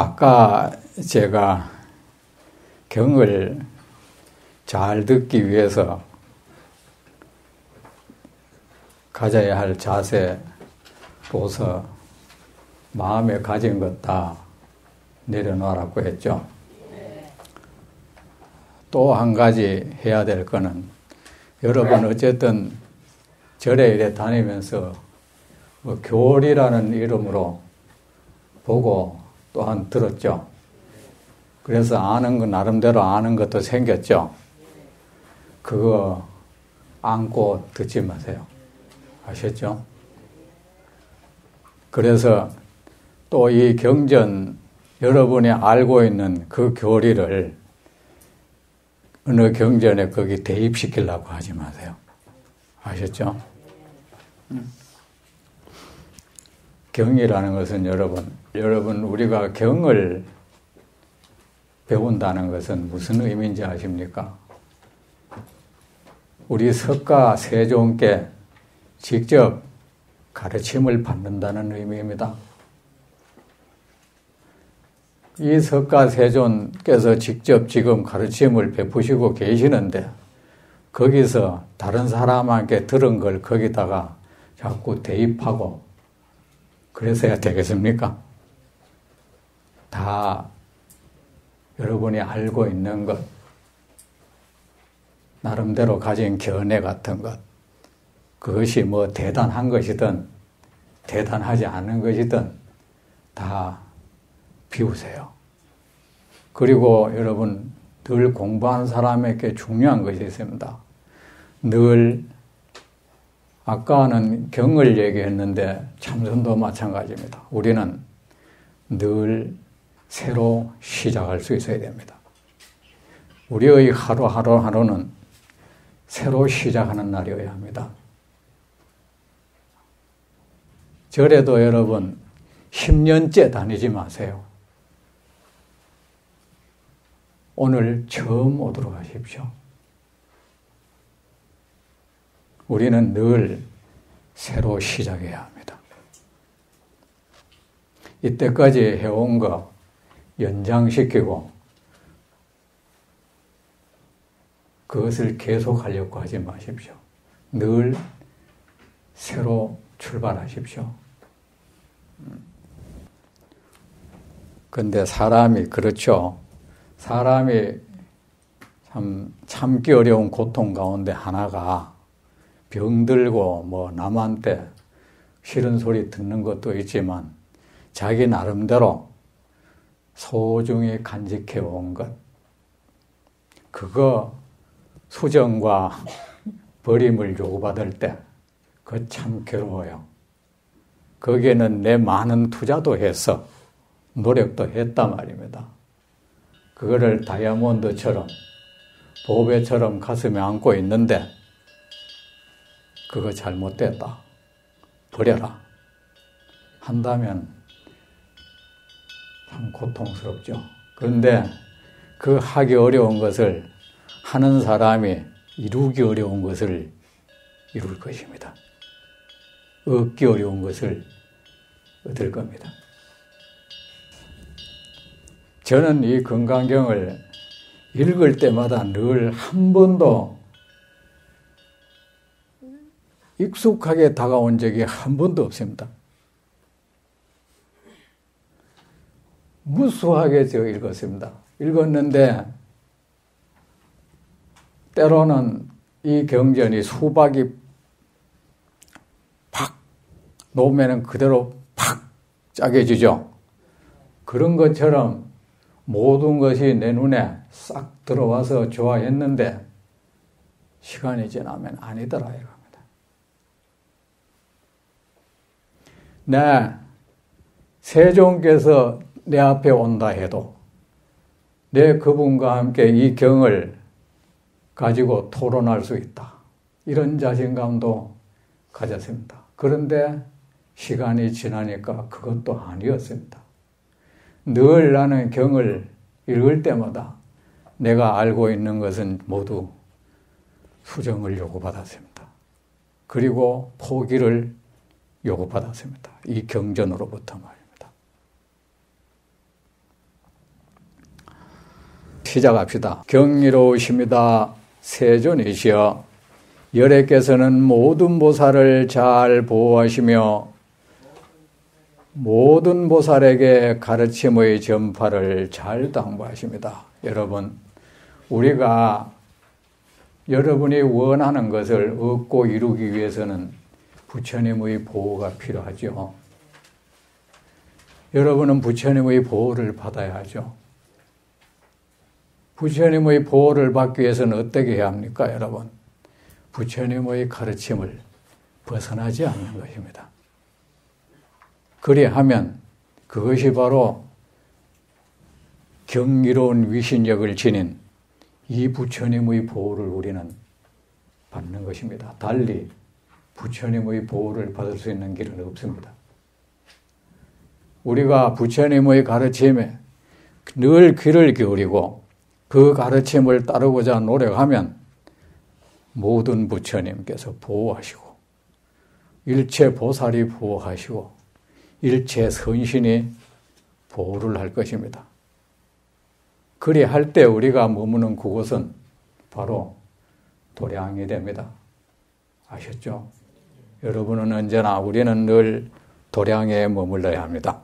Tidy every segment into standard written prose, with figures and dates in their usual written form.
아까 제가 경을 잘 듣기 위해서 가져야 할 자세로서 마음에 가진 것 다 내려놓으라고 했죠. 또 한 가지 해야 될 거는 여러분 어쨌든 절에 이래 다니면서 뭐 교리라는 이름으로 보고 또한 들었죠. 그래서 아는 건 나름대로 아는 것도 생겼죠. 그거 안고 듣지 마세요. 아셨죠? 그래서 또 이 경전 여러분이 알고 있는 그 교리를 어느 경전에 거기 대입시키려고 하지 마세요. 아셨죠? 경이라는 것은 여러분 우리가 경을 배운다는 것은 무슨 의미인지 아십니까? 우리 석가 세존께 직접 가르침을 받는다는 의미입니다. 이 석가 세존께서 직접 지금 가르침을 베푸시고 계시는데 거기서 다른 사람한테 들은 걸 거기다가 자꾸 대입하고 그래서야 되겠습니까? 다 여러분이 알고 있는 것, 나름대로 가진 견해 같은 것, 그것이 뭐 대단한 것이든 대단하지 않은 것이든 다 비우세요. 그리고 여러분 늘 공부하는 사람에게 중요한 것이 있습니다. 늘 아까는 경을 얘기했는데 참선도 마찬가지입니다. 우리는 늘 새로 시작할 수 있어야 됩니다. 우리의 하루하루는 새로 시작하는 날이어야 합니다. 절에도 여러분 10년째 다니지 마세요. 오늘 처음 오도록 하십시오. 우리는 늘 새로 시작해야 합니다. 이때까지 해온 거 연장시키고 그것을 계속하려고 하지 마십시오. 늘 새로 출발하십시오. 근데 사람이 그렇죠. 사람이 참 참기 어려운 고통 가운데 하나가 병들고 뭐 남한테 싫은 소리 듣는 것도 있지만 자기 나름대로 소중히 간직해 온 것, 그거 수정과 버림을 요구받을 때 그거 참 괴로워요. 거기에는 내 많은 투자도 했어. 노력도 했단 말입니다. 그거를 다이아몬드처럼 보배처럼 가슴에 안고 있는데 그거 잘못됐다. 버려라. 한다면 참 고통스럽죠. 그런데 그 하기 어려운 것을 하는 사람이 이루기 어려운 것을 이룰 것입니다. 얻기 어려운 것을 얻을 겁니다. 저는 이 건강경을 읽을 때마다 늘 한 번도 익숙하게 다가온 적이 한 번도 없습니다. 무수하게 제가 읽었습니다. 읽었는데 때로는 이 경전이 수박이 팍 놓으면 그대로 팍 짜게지죠. 그런 것처럼 모든 것이 내 눈에 싹 들어와서 좋아했는데 시간이 지나면 아니더라 이겁니다. 네, 세종께서 내 앞에 온다 해도 내 그분과 함께 이 경을 가지고 토론할 수 있다. 이런 자신감도 가졌습니다. 그런데 시간이 지나니까 그것도 아니었습니다. 늘 나는 경을 읽을 때마다 내가 알고 있는 것은 모두 수정을 요구받았습니다. 그리고 포기를 요구받았습니다. 이 경전으로부터 말입니다. 시작합시다. 경이로우십니다. 세존이시여 열애께서는 모든 보살을 잘 보호하시며 모든 보살에게 가르침의 전파를 잘 당부하십니다. 여러분, 우리가 여러분이 원하는 것을 얻고 이루기 위해서는 부처님의 보호가 필요하죠. 여러분은 부처님의 보호를 받아야 하죠. 부처님의 보호를 받기 위해서는 어떻게 해야 합니까, 여러분? 부처님의 가르침을 벗어나지 않는 것입니다. 그리하면 그것이 바로 경이로운 위신력을 지닌 이 부처님의 보호를 우리는 받는 것입니다. 달리 부처님의 보호를 받을 수 있는 길은 없습니다. 우리가 부처님의 가르침에 늘 귀를 기울이고 그 가르침을 따르고자 노력하면 모든 부처님께서 보호하시고 일체 보살이 보호하시고 일체 선신이 보호를 할 것입니다. 그리할 때 우리가 머무는 그곳은 바로 도량이 됩니다. 아셨죠? 여러분은 언제나 우리는 늘 도량에 머물러야 합니다.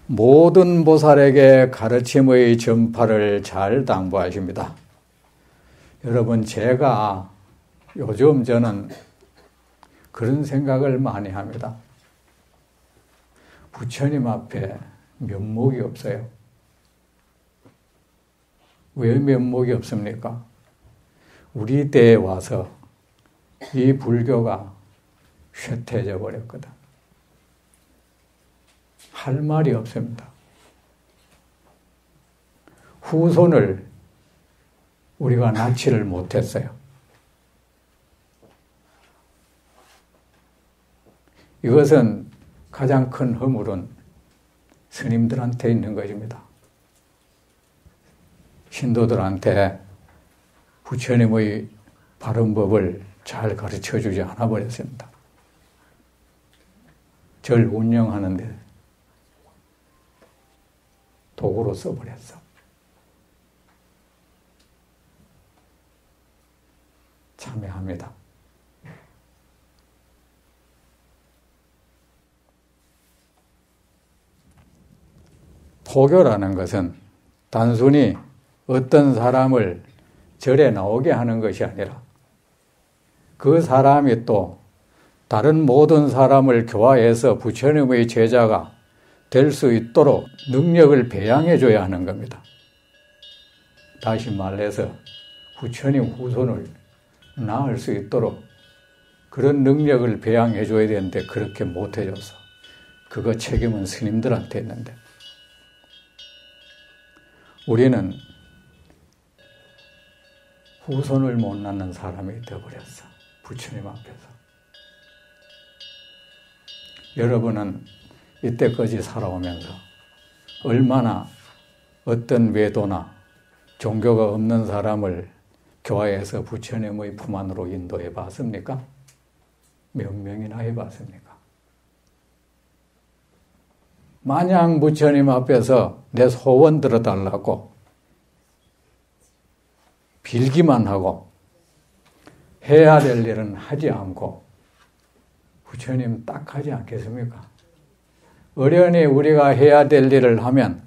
모든 보살에게 가르침의 전파를 잘 당부하십니다. 여러분, 제가 요즘 저는 그런 생각을 많이 합니다. 부처님 앞에 면목이 없어요. 왜 면목이 없습니까? 우리 때에 와서 이 불교가 쇠퇴해져 버렸거든. 할 말이 없습니다. 후손을 우리가 낳지를 못했어요. 이것은 가장 큰 허물은 스님들한테 있는 것입니다. 신도들한테 부처님의 바른 법을 잘 가르쳐주지 않아 버렸습니다. 절 운영하는데 도구로 써버렸어. 참회합니다. 포교라는 것은 단순히 어떤 사람을 절에 나오게 하는 것이 아니라 그 사람이 또 다른 모든 사람을 교화해서 부처님의 제자가 될 수 있도록 능력을 배양해 줘야 하는 겁니다. 다시 말해서 부처님 후손을 낳을 수 있도록 그런 능력을 배양해 줘야 되는데 그렇게 못 해줘서 그거 책임은 스님들한테 있는데 우리는 후손을 못 낳는 사람이 되어버렸어. 부처님 앞에서. 여러분은 이때까지 살아오면서 얼마나 어떤 외도나 종교가 없는 사람을 교화해서 부처님의 품 안으로 인도해 봤습니까? 몇 명이나 해봤습니까? 마냥 부처님 앞에서 내 소원 들어달라고 빌기만 하고 해야 될 일은 하지 않고 부처님 딱 하지 않겠습니까? 어련히 우리가 해야 될 일을 하면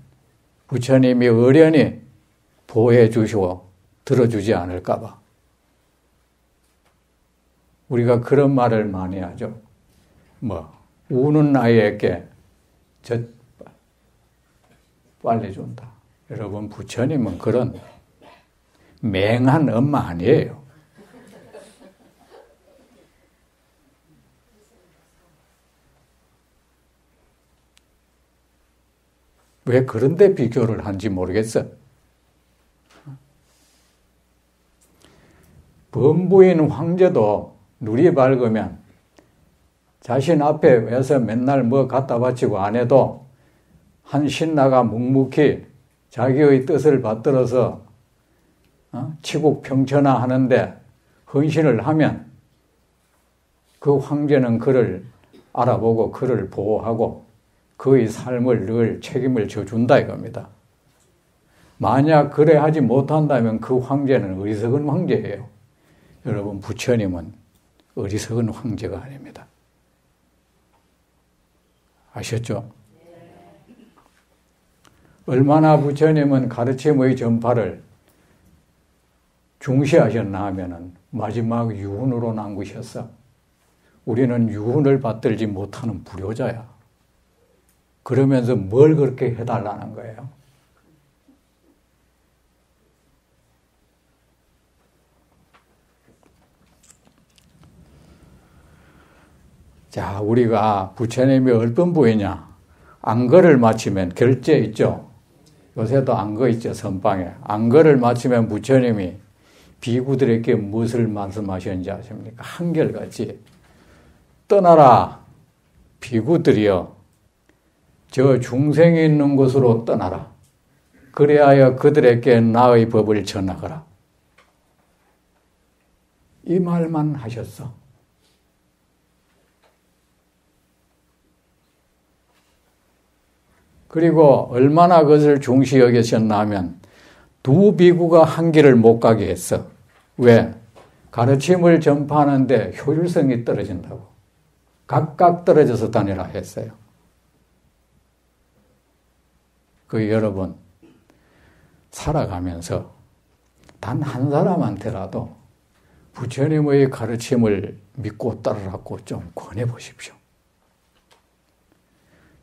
부처님이 어련히 보호해 주시고 들어주지 않을까 봐. 우리가 그런 말을 많이 하죠. 우는 아이에게 젖 빨리 준다. 여러분, 부처님은 그런 맹한 엄마 아니에요. 왜 그런데 비교를 한지 모르겠어. 범부인 황제도 눈이 밝으면 자신 앞에 와서 맨날 뭐 갖다 바치고 안 해도 한 신하가 묵묵히 자기의 뜻을 받들어서 치국평천하 하는데 헌신을 하면 그 황제는 그를 알아보고 그를 보호하고 그의 삶을 늘 책임을 져준다 이겁니다. 만약 그래 하지 못한다면 그 황제는 어리석은 황제예요. 여러분, 부처님은 어리석은 황제가 아닙니다. 아셨죠? 얼마나 부처님은 가르침의 전파를 중시하셨나 하면은 마지막 유훈으로 남기셨어. 우리는 유훈을 받들지 못하는 불효자야. 그러면서 뭘 그렇게 해달라는 거예요? 자, 우리가 부처님이 어떤 분이냐? 안거를 마치면 결제 있죠? 요새도 안거 있죠, 선방에. 안거를 마치면 부처님이 비구들에게 무엇을 말씀하셨는지 아십니까? 한결같이 떠나라, 비구들이여, 저 중생이 있는 곳으로 떠나라. 그래야 그들에게 나의 법을 전하거라. 이 말만 하셨어. 그리고 얼마나 그것을 중시 여기셨나 하면 두 비구가 한 길을 못 가게 했어. 왜? 가르침을 전파하는데 효율성이 떨어진다고. 각각 떨어져서 다니라 했어요. 그 여러분, 살아가면서 단 한 사람한테라도 부처님의 가르침을 믿고 따르라고 좀 권해보십시오.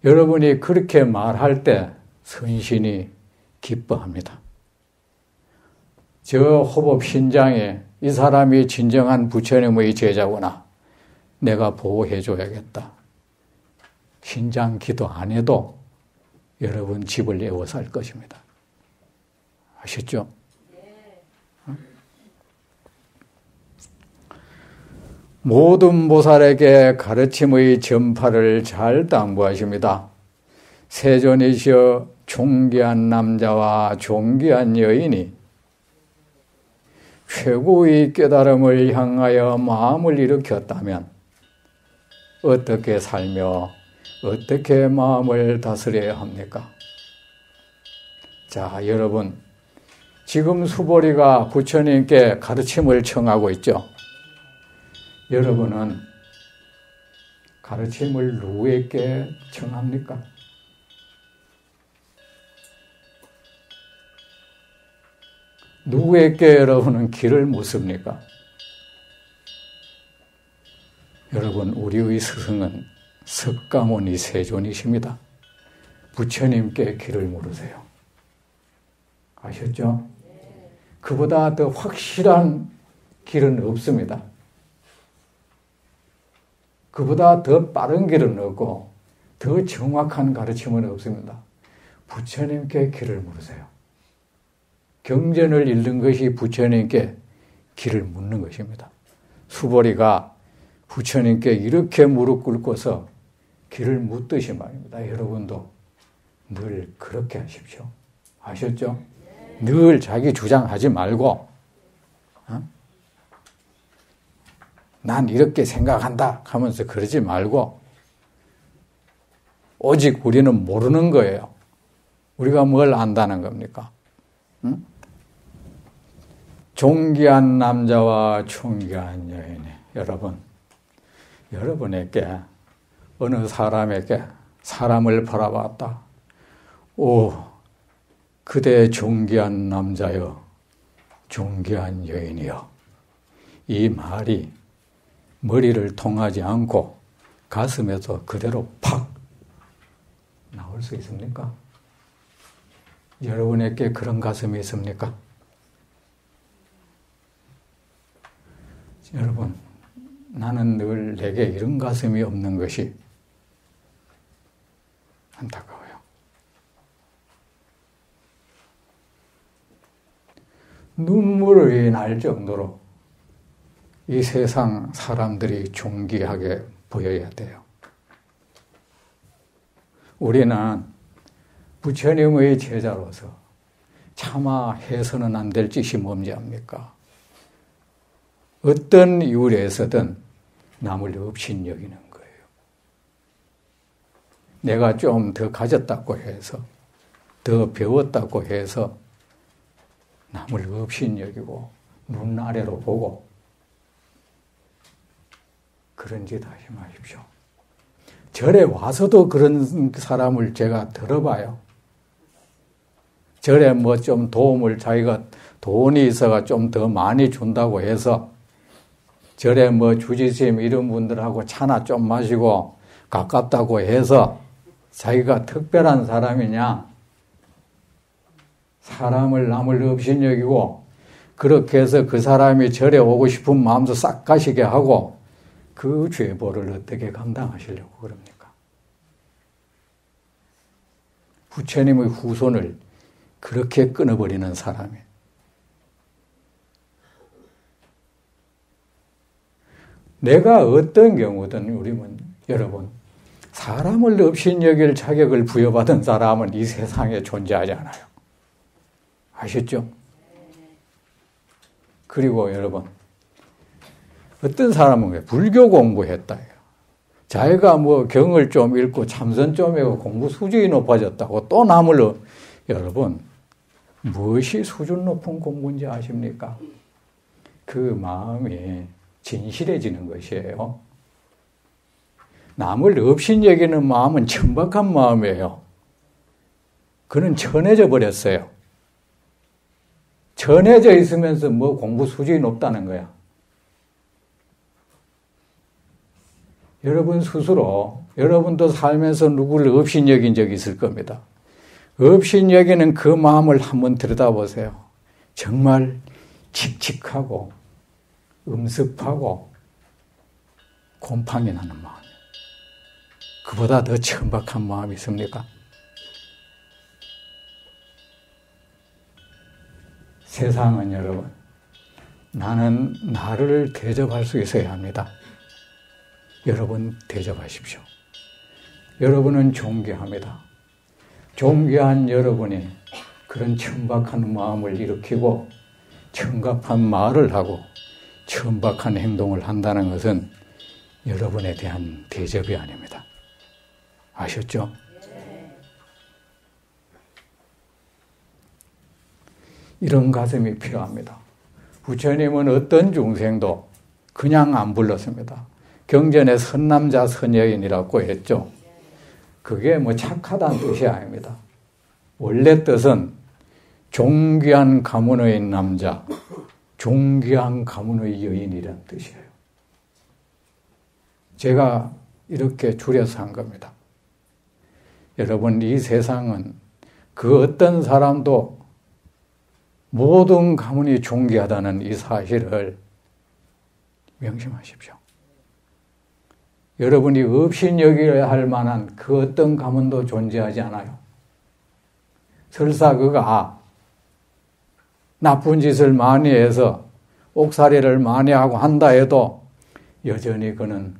여러분이 그렇게 말할 때 선신이 기뻐합니다. 저 호법 신장에 이 사람이 진정한 부처님의 제자구나. 내가 보호해줘야겠다. 신장 기도 안 해도 여러분 집을 내어 살 것입니다. 아셨죠? 모든 보살에게 가르침의 전파를 잘 당부하십니다. 세존이시여 존귀한 남자와 존귀한 여인이 최고의 깨달음을 향하여 마음을 일으켰다면 어떻게 살며 어떻게 마음을 다스려야 합니까? 자, 여러분, 지금 수보리가 부처님께 가르침을 청하고 있죠. 여러분은 가르침을 누구에게 청합니까? 누구에게 여러분은 길을 묻습니까? 여러분, 우리의 스승은 석가모니 세존이십니다. 부처님께 길을 물으세요. 아셨죠? 그보다 더 확실한 길은 없습니다. 그보다 더 빠른 길은 없고 더 정확한 가르침은 없습니다. 부처님께 길을 물으세요. 경전을 읽는 것이 부처님께 길을 묻는 것입니다. 수보리가 부처님께 이렇게 무릎 꿇고서 길을 묻듯이 말입니다. 여러분도 늘 그렇게 하십시오. 아셨죠? 늘 자기 주장하지 말고 난 이렇게 생각한다 하면서 그러지 말고 오직 우리는 모르는 거예요. 우리가 뭘 안다는 겁니까? 응? 존귀한 남자와 존귀한 여인이 여러분에게 어느 사람에게 사람을 바라봤다. 오, 그대 존귀한 남자여, 존귀한 여인이여. 이 말이 머리를 통하지 않고 가슴에서 그대로 팍 나올 수 있습니까? 여러분에게 그런 가슴이 있습니까? 여러분, 나는 늘 내게 이런 가슴이 없는 것이 안타까워요. 눈물이 날 정도로 이 세상 사람들이 존귀하게 보여야 돼요. 우리는 부처님의 제자로서 차마 해서는 안 될 짓이 뭔지 압니까? 어떤 이유에서든 남을 업신 여기는 거예요. 내가 좀 더 가졌다고 해서, 더 배웠다고 해서 남을 업신여기고 눈 아래로 보고 그런 짓 하지 마십시오. 절에 와서도 그런 사람을 제가 들어봐요. 절에 뭐 좀 도움을 자기가 돈이 있어가 좀 더 많이 준다고 해서 절에 뭐 주지스님 이런 분들하고 차나 좀 마시고 가깝다고 해서 자기가 특별한 사람이냐? 사람을 남을 업신여기고 그렇게 해서 그 사람이 절에 오고 싶은 마음도 싹 가시게 하고 그 죄보를 어떻게 감당하시려고 그럽니까? 부처님의 후손을 그렇게 끊어버리는 사람이. 내가 어떤 경우든 우리는 여러분 사람을 업신여길 자격을 부여받은 사람은 이 세상에 존재하지 않아요. 아셨죠? 그리고 여러분 어떤 사람은 불교 공부했다. 자기가 뭐 경을 좀 읽고 참선 좀 하고 공부 수준이 높아졌다고 또 남을 여러분 무엇이 수준 높은 공부인지 아십니까? 그 마음이 진실해지는 것이에요. 남을 업신여기는 마음은 천박한 마음이에요. 그는 천해져 버렸어요. 천해져 있으면서 뭐 공부 수준이 높다는 거야. 여러분 스스로 여러분도 살면서 누구를 업신여긴 적이 있을 겁니다. 업신여기는 그 마음을 한번 들여다보세요. 정말 칙칙하고 음습하고 곰팡이 나는 마음. 그보다 더 천박한 마음이 있습니까? 세상은 여러분, 나는 나를 대접할 수 있어야 합니다. 여러분 대접하십시오. 여러분은 존귀합니다. 존귀한 여러분이 그런 천박한 마음을 일으키고 천갑한 말을 하고 천박한 행동을 한다는 것은 여러분에 대한 대접이 아닙니다. 아셨죠? 이런 가슴이 필요합니다. 부처님은 어떤 중생도 그냥 안 불렀습니다. 경전에 선남자 선여인이라고 했죠. 그게 뭐 착하다는 뜻이 아닙니다. 원래 뜻은 존귀한 가문의 남자, 존귀한 가문의 여인이라는 뜻이에요. 제가 이렇게 줄여서 한 겁니다. 여러분, 이 세상은 그 어떤 사람도 모든 가문이 존귀하다는 이 사실을 명심하십시오. 여러분이 업신여겨야 할 만한 그 어떤 가문도 존재하지 않아요. 설사 그가 나쁜 짓을 많이 해서 옥살이를 많이 하고 한다 해도 여전히 그는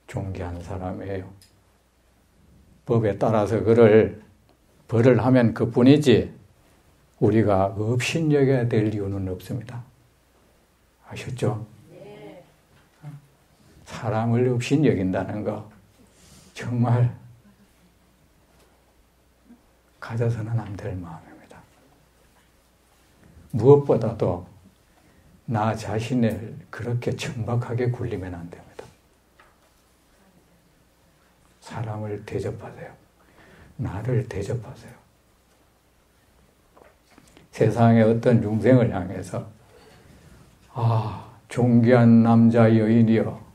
존귀한 사람이에요. 법에 따라서 그를 벌을 하면 그뿐이지 우리가 업신여겨야 될 이유는 없습니다. 아셨죠? 네. 사람을 업신여긴다는 거 정말 가져서는 안 될 마음입니다. 무엇보다도 나 자신을 그렇게 천박하게 굴리면 안 됩니다. 사람을 대접하세요. 나를 대접하세요. 세상의 어떤 중생을 향해서 존귀한 남자 여인이여,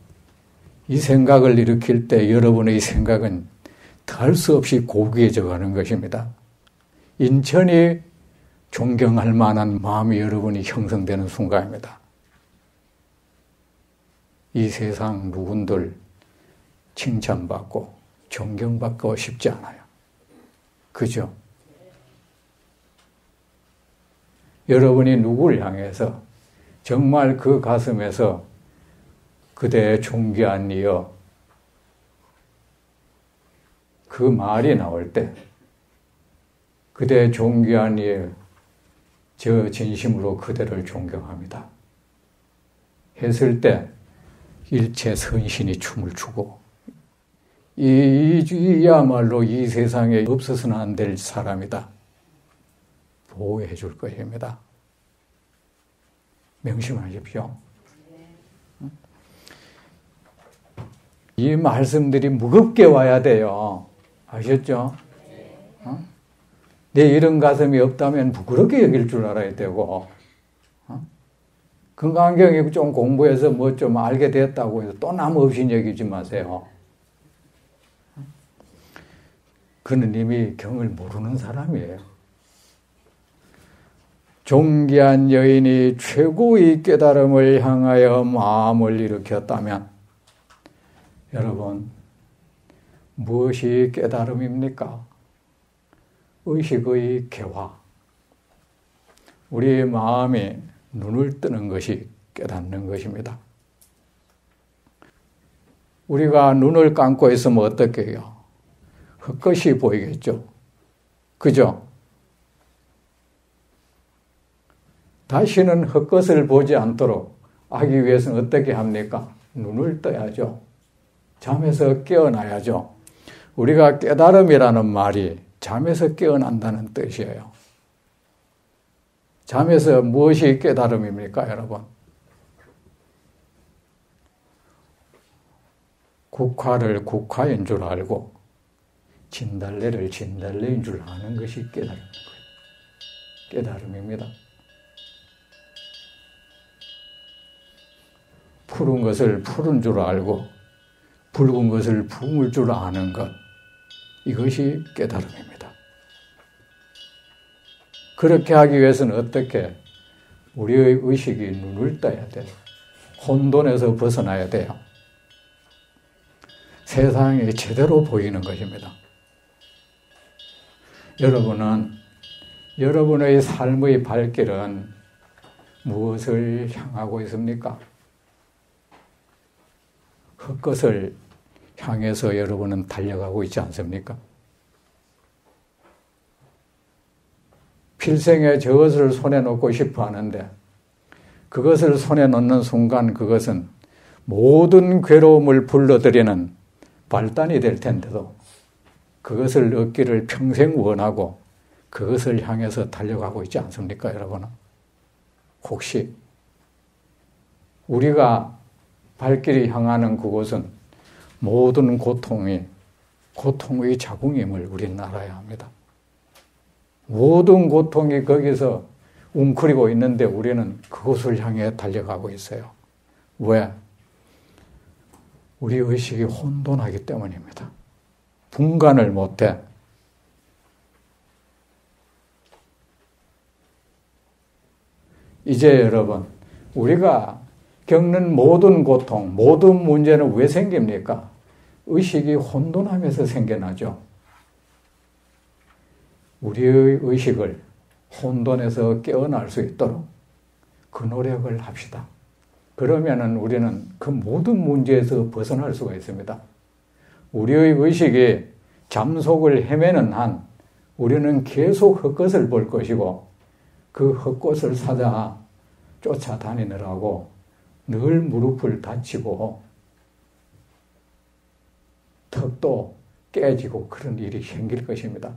이 생각을 일으킬 때 여러분의 생각은 닿을 수 없이 고귀해져 가는 것입니다. 인천이 존경할 만한 마음이 여러분이 형성되는 순간입니다. 이 세상 누군들 칭찬받고 존경받고 싶지 않아요. 그죠? 여러분이 누구를 향해서 정말 그 가슴에서 그대의 존귀한 이여, 그 말이 나올 때 그대의 존귀한 이여, 저 진심으로 그대를 존경합니다 했을 때 일체 선신이 춤을 추고 이야말로 이 세상에 없어서는 안 될 사람이다 보호해 줄 것입니다. 명심하십시오. 이 말씀들이 무겁게 와야 돼요. 아셨죠? 내 이런 가슴이 없다면 부끄럽게 여길 줄 알아야 되고, 건강경이 좀 공부해서 뭐 좀 알게 됐다고 해서 또 남 없이 여기지 마세요. 그는 이미 경을 모르는 사람이에요. 존귀한 여인이 최고의 깨달음을 향하여 마음을 일으켰다면, 여러분, 무엇이 깨달음입니까? 의식의 개화. 우리의 마음이 눈을 뜨는 것이 깨닫는 것입니다. 우리가 눈을 감고 있으면 어떻게 해요? 헛것이 보이겠죠? 그죠? 다시는 헛것을 보지 않도록 하기 위해서는 어떻게 합니까? 눈을 떠야죠. 잠에서 깨어나야죠. 우리가 깨달음이라는 말이 잠에서 깨어난다는 뜻이에요. 잠에서 무엇이 깨달음입니까, 여러분? 국화를 국화인 줄 알고 진달래를 진달래인 줄 아는 것이 깨달음인 거예요. 깨달음입니다. 푸른 것을 푸른 줄 알고 붉은 것을 붉은 줄 아는 것, 이것이 깨달음입니다. 그렇게 하기 위해서는 어떻게? 우리의 의식이 눈을 떠야 돼요. 혼돈에서 벗어나야 돼요. 세상이 제대로 보이는 것입니다. 여러분은 여러분의 삶의 발길은 무엇을 향하고 있습니까? 헛것을 향해서 여러분은 달려가고 있지 않습니까? 필생에 저것을 손에 놓고 싶어 하는데 그것을 손에 넣는 순간 그것은 모든 괴로움을 불러들이는 발단이 될 텐데도 그것을 얻기를 평생 원하고 그것을 향해서 달려가고 있지 않습니까, 여러분? 혹시 우리가 발길이 향하는 그곳은 모든 고통의 자궁임을 우리는 알아야 합니다. 모든 고통이 거기서 웅크리고 있는데 우리는 그곳을 향해 달려가고 있어요. 왜? 우리 의식이 혼돈하기 때문입니다. 분간을 못해. 이제 여러분, 우리가 겪는 모든 고통, 모든 문제는 왜 생깁니까? 의식이 혼돈하면서 생겨나죠. 우리의 의식을 혼돈에서 깨어날 수 있도록 그 노력을 합시다. 그러면은 우리는 그 모든 문제에서 벗어날 수가 있습니다. 우리의 의식이 잠속을 헤매는 한 우리는 계속 헛것을 볼 것이고 그 헛것을 쫓아다니느라고 늘 무릎을 다치고 턱도 깨지고 그런 일이 생길 것입니다.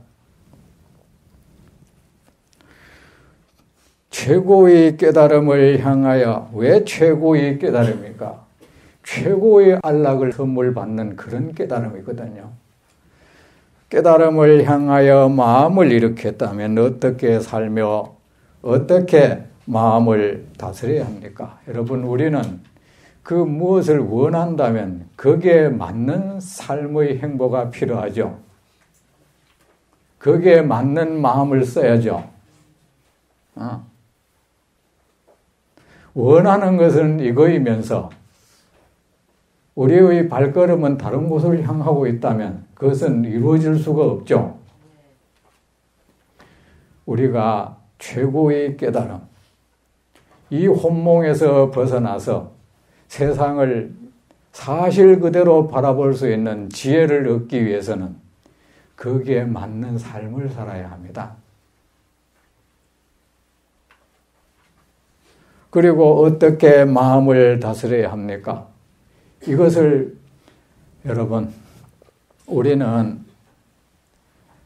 최고의 깨달음을 향하여, 왜 최고의 깨달음입니까? 최고의 안락을 선물 받는 그런 깨달음이거든요. 깨달음을 향하여 마음을 일으켰다면 어떻게 살며 어떻게 마음을 다스려야 합니까? 여러분, 우리는 그 무엇을 원한다면 거기에 맞는 삶의 행보가 필요하죠. 거기에 맞는 마음을 써야죠. 원하는 것은 이거이면서 우리의 발걸음은 다른 곳을 향하고 있다면 그것은 이루어질 수가 없죠. 우리가 최고의 깨달음, 이 혼몽에서 벗어나서 세상을 사실 그대로 바라볼 수 있는 지혜를 얻기 위해서는 거기에 맞는 삶을 살아야 합니다. 그리고 어떻게 마음을 다스려야 합니까? 이것을 여러분, 우리는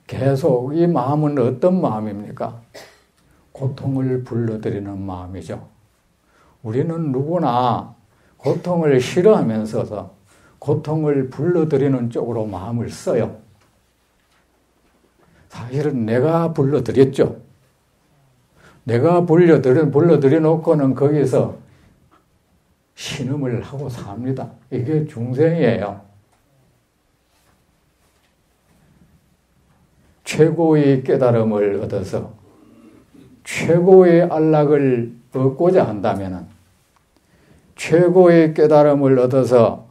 계속 이 마음은 어떤 마음입니까? 고통을 불러들이는 마음이죠. 우리는 누구나 고통을 싫어하면서도 고통을 불러들이는 쪽으로 마음을 써요. 사실은 내가 불러들였죠. 내가 불러들여놓고는 거기서 신음을 하고 삽니다. 이게 중생이에요. 최고의 깨달음을 얻어서 최고의 안락을 얻고자 한다면 최고의 깨달음을 얻어서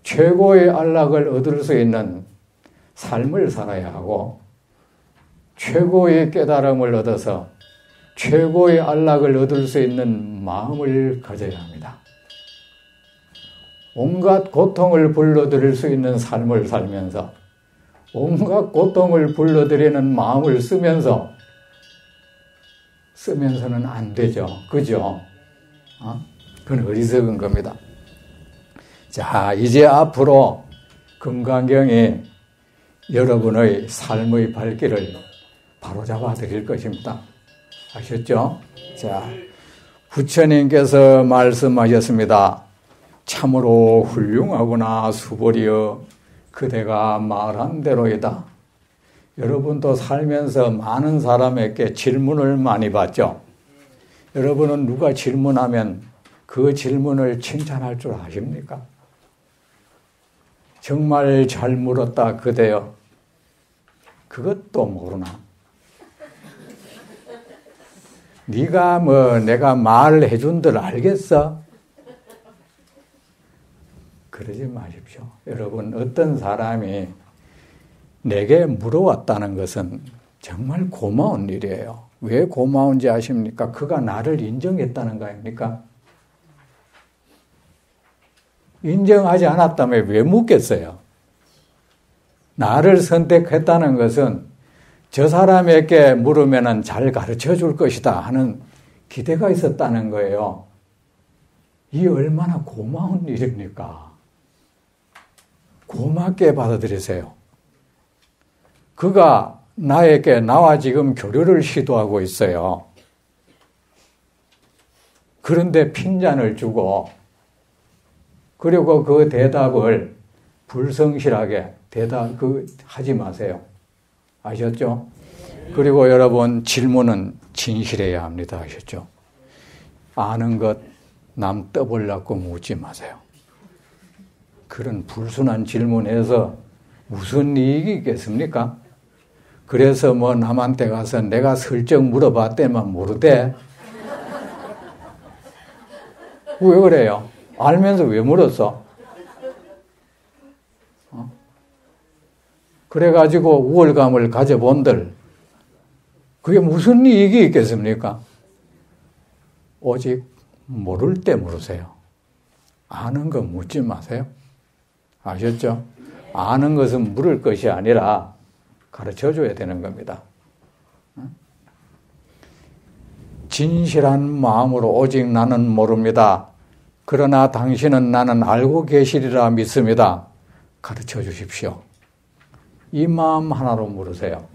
최고의 안락을 얻을 수 있는 삶을 살아야 하고 최고의 깨달음을 얻어서 최고의 안락을 얻을 수 있는 마음을 가져야 합니다. 온갖 고통을 불러들일 수 있는 삶을 살면서 온갖 고통을 불러들이는 마음을 쓰면서는 안 되죠. 그죠? 그건 어리석은 겁니다. 자, 이제 앞으로 금강경이 여러분의 삶의 발길을 바로잡아 드릴 것입니다. 아셨죠? 자, 부처님께서 말씀하셨습니다. 참으로 훌륭하구나 수보리여 그대가 말한 대로이다. 여러분도 살면서 많은 사람에게 질문을 많이 받죠. 여러분은 누가 질문하면 그 질문을 칭찬할 줄 아십니까? 정말 잘 물었다 그대여. 그것도 모르나? 네가 내가 말을 해준들 알겠어? 그러지 마십시오. 여러분, 어떤 사람이 내게 물어왔다는 것은 정말 고마운 일이에요. 왜 고마운지 아십니까? 그가 나를 인정했다는 거 아닙니까? 인정하지 않았다면 왜 묻겠어요? 나를 선택했다는 것은 저 사람에게 물으면 잘 가르쳐 줄 것이다 하는 기대가 있었다는 거예요. 이 얼마나 고마운 일입니까? 고맙게 받아들이세요. 그가 나와 지금 교류를 시도하고 있어요. 그런데 핀잔을 주고 그리고 그 대답을 불성실하게 하지 마세요. 아셨죠? 그리고 여러분 질문은 진실해야 합니다. 아셨죠? 아는 것 남 떠보려고 묻지 마세요. 그런 불순한 질문에서 무슨 이익이 있겠습니까? 그래서 남한테 가서 내가 슬쩍 물어봤대만 모르대. 왜 그래요? 알면서 왜 물었어? 그래가지고 우월감을 가져본들 그게 무슨 이익이 있겠습니까? 오직 모를 때 물으세요. 아는 거 묻지 마세요. 아셨죠? 아는 것은 물을 것이 아니라 가르쳐줘야 되는 겁니다. 진실한 마음으로 오직 나는 모릅니다. 그러나 당신은 나는 알고 계시리라 믿습니다. 가르쳐 주십시오. 이 마음 하나로 물으세요.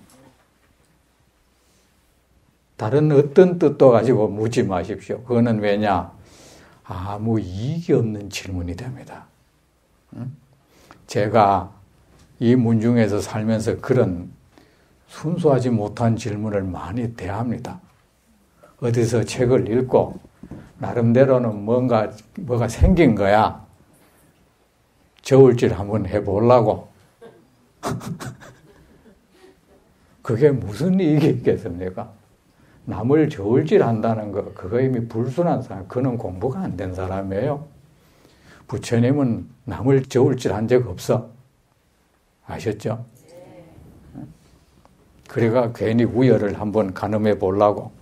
다른 어떤 뜻도 가지고 묻지 마십시오. 그거는 왜냐? 아무 이익이 없는 질문이 됩니다. 제가 이 문중에서 살면서 그런 순수하지 못한 질문을 많이 대합니다. 어디서 책을 읽고 나름대로는 뭐가 생긴 거야. 저울질 한번 해보려고. 그게 무슨 이익이 있겠습니까? 남을 저울질 한다는 거, 그거 이미 불순한 사람, 그는 공부가 안 된 사람이에요. 부처님은 남을 저울질 한 적 없어. 아셨죠? 그래가 괜히 우열을 한번 가늠해 보려고.